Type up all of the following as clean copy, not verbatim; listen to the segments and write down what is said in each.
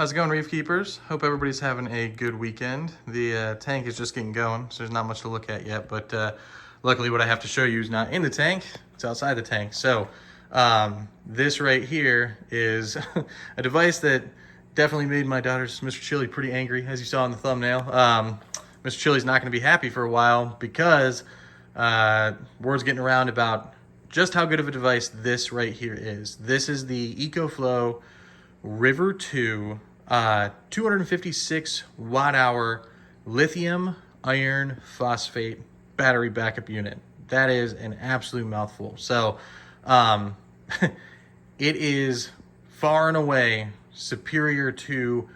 How's it going, Reef Keepers? Hope everybody's having a good weekend. The tank is just getting going, so there's not much to look at yet, but luckily what I have to show you is not in the tank, it's outside the tank. So this right here is a device that definitely made my daughter's Mr. Chili pretty angry, as you saw in the thumbnail. Mr. Chili's not gonna be happy for a while because word's getting around about just how good of a device this right here is. This is the EcoFlow River 2 256 watt hour lithium iron phosphate battery backup unit. That is an absolute mouthful. So it is far and away superior to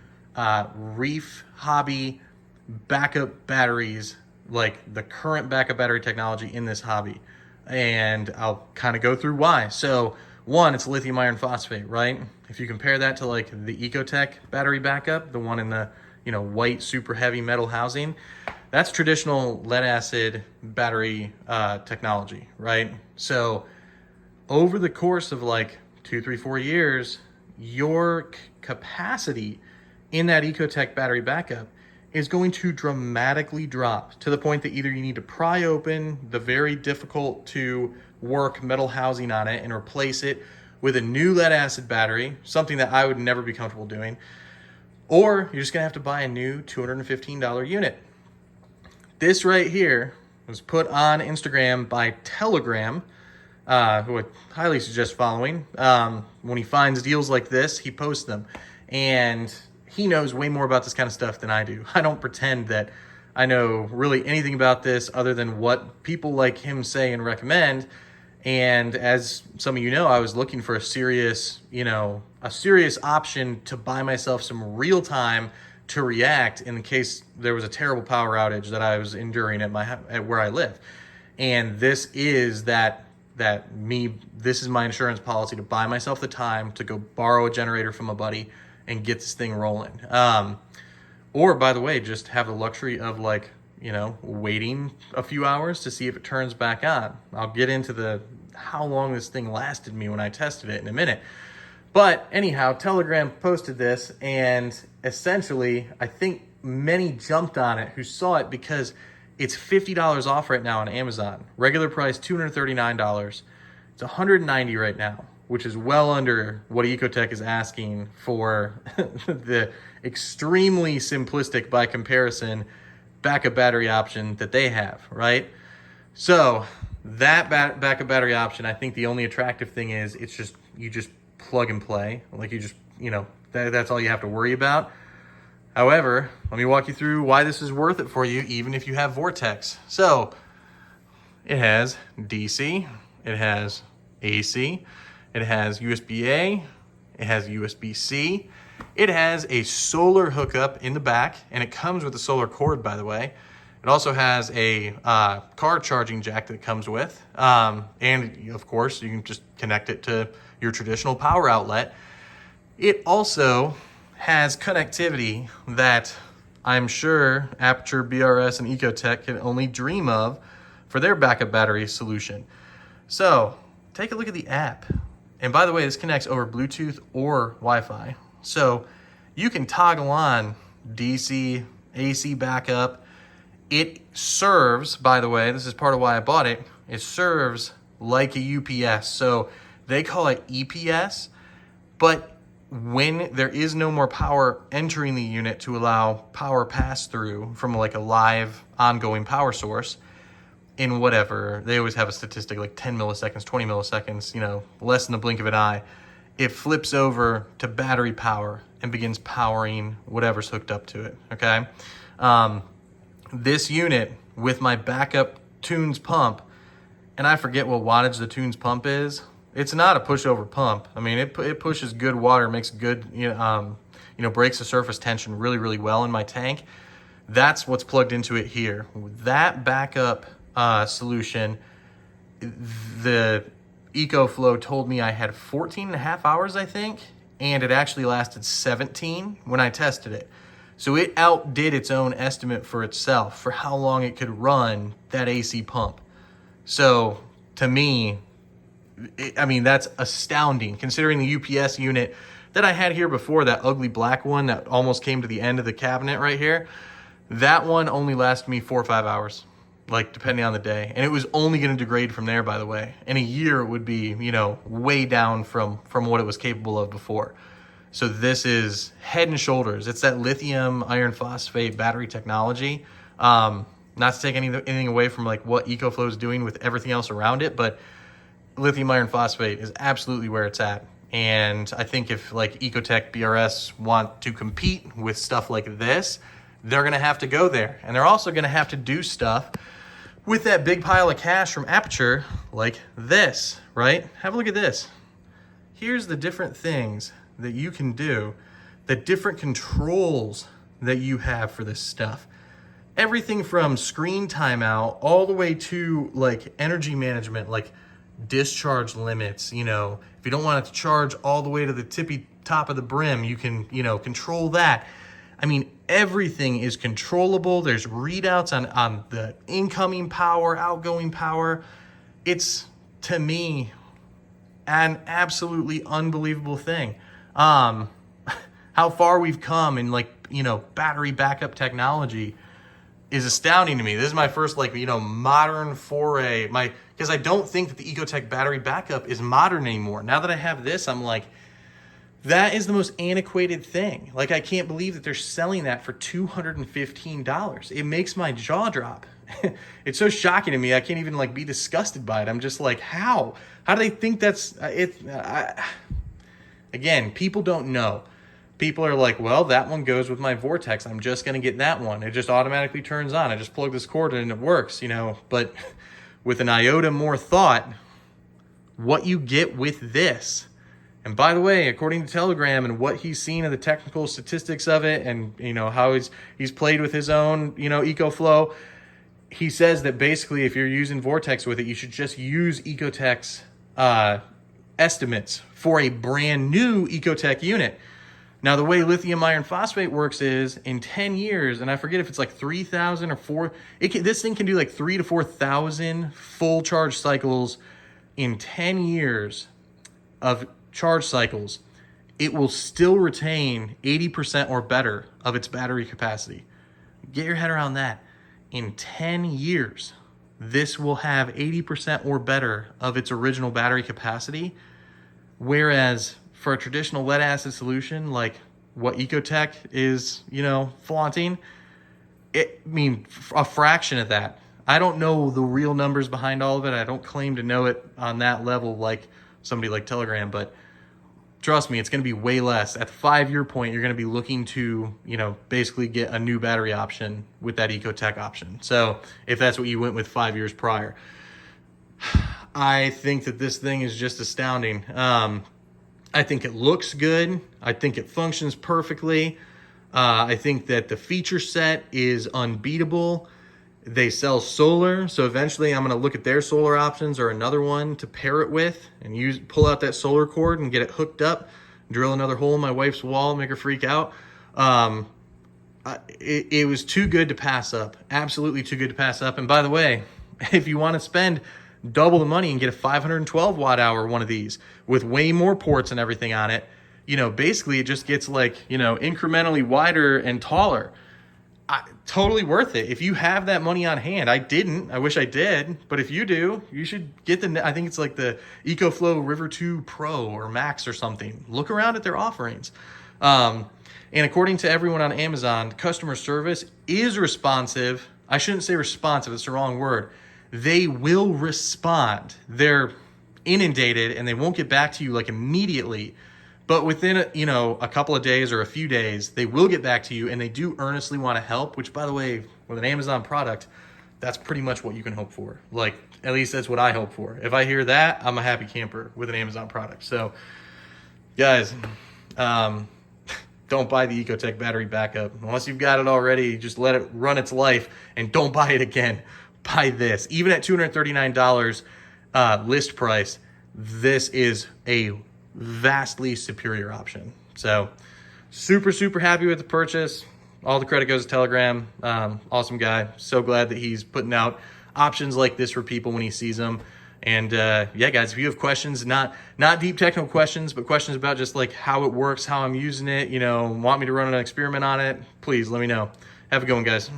Reef hobby backup batteries, like the current backup battery technology in this hobby. And I'll kind of go through why. So one, it's lithium iron phosphate, right? If you compare that to like the Ecotech battery backup, the one in the white super heavy metal housing, that's traditional lead acid battery technology, right? So over the course of like 2, 3, 4 years, your capacity in that Ecotech battery backup is going to dramatically drop to the point that either you need to pry open the very difficult to work metal housing on it and replace it with a new lead acid battery, something that I would never be comfortable doing, or you're just gonna have to buy a new $215 unit. This right here was put on Instagram by Telegram, who I highly suggest following. When he finds deals like this, he posts them, and he knows way more about this kind of stuff than I do. I don't pretend that I know really anything about this other than what people like him say and recommend. And as some of you know, I was looking for a serious option to buy myself some real time to react in case there was a terrible power outage that I was enduring at where I live. And this is this is my insurance policy to buy myself the time to go borrow a generator from a buddy and get this thing rolling. Or by the way, just have the luxury of waiting a few hours to see if it turns back on. I'll get into how long this thing lasted me when I tested it in a minute. But anyhow, Telegram posted this, and essentially, I think many jumped on it who saw it because it's $50 off right now on Amazon. Regular price, $239. It's $190 right now, which is well under what Ecotech is asking for the extremely simplistic, by comparison, backup battery option that they have, right? So that backup battery option, I think the only attractive thing is you just plug and play. Like that's all you have to worry about. However, let me walk you through why this is worth it for you, even if you have Vortex. So it has DC, it has AC, it has USB-A, it has USB-C, it has a solar hookup in the back, and it comes with a solar cord, by the way. It also has a car charging jack that it comes with. And of course, you can just connect it to your traditional power outlet. It also has connectivity that I'm sure Aperture, BRS, and Ecotech can only dream of for their backup battery solution. So take a look at the app. And by the way, this connects over Bluetooth or Wi-Fi. So you can toggle on DC, AC backup. It serves, by the way, this is part of why I bought it, it serves like a UPS. So they call it EPS, but when there is no more power entering the unit to allow power pass through from like a live ongoing power source, in whatever, they always have a statistic like 10 milliseconds, 20 milliseconds, less than the blink of an eye, it flips over to battery power and begins powering whatever's hooked up to it, okay? This unit with my backup Tunes pump, and I forget what wattage the Tunes pump is. It's not a pushover pump. I mean, it pushes good water, makes good, breaks the surface tension really, really well in my tank. That's what's plugged into it here. That backup solution, the EcoFlow told me I had 14 and a half hours, I think, and it actually lasted 17 when I tested it. So it outdid its own estimate for itself for how long it could run that AC pump. So to me, that's astounding considering the UPS unit that I had here before, that ugly black one that almost came to the end of the cabinet right here, that one only lasted me 4 or 5 hours, like depending on the day. And it was only going to degrade from there, by the way. In a year, it would be, you know, way down from what it was capable of before. So this is head and shoulders. It's that lithium iron phosphate battery technology. Not to take anything away from like what EcoFlow is doing with everything else around it, but lithium iron phosphate is absolutely where it's at. And I think if like Ecotech BRS want to compete with stuff like this, they're going to have to go there. And they're also going to have to do stuff with that big pile of cash from Aperture like this, right? Have a look at this. Here's the different things that you can do, the different controls that you have for this stuff. Everything from screen timeout all the way to like energy management, like discharge limits. You know, if you don't want it to charge all the way to the tippy top of the brim, you can, you know, control that. I mean, everything is controllable. There's readouts on the incoming power, outgoing power. It's, to me, an absolutely unbelievable thing. How far we've come in like, you know, battery backup technology is astounding to me. This is my first like, you know, modern foray, because I don't think that the Ecotech battery backup is modern anymore. Now that I have this, I'm like, that is the most antiquated thing. Like, I can't believe that they're selling that for $215. It makes my jaw drop. It's so shocking to me. I can't even like be disgusted by it. I'm just like, how do they think that's it? Again, people don't know. People are like, well, that one goes with my Vortex. I'm just going to get that one. It just automatically turns on. I just plug this cord in and it works, you know. But with an iota more thought, what you get with this. And by the way, according to Telegram and what he's seen of the technical statistics of it and, you know, how he's played with his own, you know, EcoFlow, he says that basically if you're using Vortex with it, you should just use Ecotech's estimates for a brand new Ecotech unit. Now, the way lithium iron phosphate works is in 10 years, and I forget if it's like 3,000 or 4, this thing can do like 3,000 to 4,000 full charge cycles in 10 years of charge cycles. It will still retain 80% or better of its battery capacity. Get your head around that. In 10 years, this will have 80% or better of its original battery capacity. Whereas for a traditional lead acid solution, like what Ecotech is, you know, flaunting, a fraction of that. I don't know the real numbers behind all of it. I don't claim to know it on that level like somebody like Telegram, but trust me, it's going to be way less. At the 5-year point, you're going to be looking to, you know, basically get a new battery option with that Ecotech option. So if that's what you went with 5 years prior, I think that this thing is just astounding. I think it looks good. I think it functions perfectly. I think that the feature set is unbeatable. They sell solar, so eventually I'm going to look at their solar options or another one to pair it with and pull out that solar cord and get it hooked up, drill another hole in my wife's wall, make her freak out. It was too good to pass up. Absolutely too good to pass up. And by the way, if you want to spend double the money and get a 512 watt hour one of these with way more ports and everything on it, you know, basically it just gets like, you know, incrementally wider and taller. Totally worth it. If you have that money on hand, I didn't. I wish I did. But if you do, you should get I think it's like the EcoFlow River 2 Pro or Max or something. Look around at their offerings. And according to everyone on Amazon, customer service is responsive. I shouldn't say responsive. It's the wrong word. They will respond. They're inundated and they won't get back to you like immediately. But within a couple of days or a few days, they will get back to you, and they do earnestly want to help, which, by the way, with an Amazon product, that's pretty much what you can hope for. Like, at least that's what I hope for. If I hear that, I'm a happy camper with an Amazon product. So, guys, don't buy the Ecotech battery backup. Unless you've got it already, just let it run its life, and don't buy it again. Buy this. Even at $239 list price, this is a vastly superior option. So super happy with the purchase. All the credit goes to Telegram. Awesome guy. So glad that he's putting out options like this for people when he sees them. And yeah, guys, if you have questions, not deep technical questions, but questions about just like how it works, how I'm using it, you know, want me to run an experiment on it, please let me know. Have a good one, guys.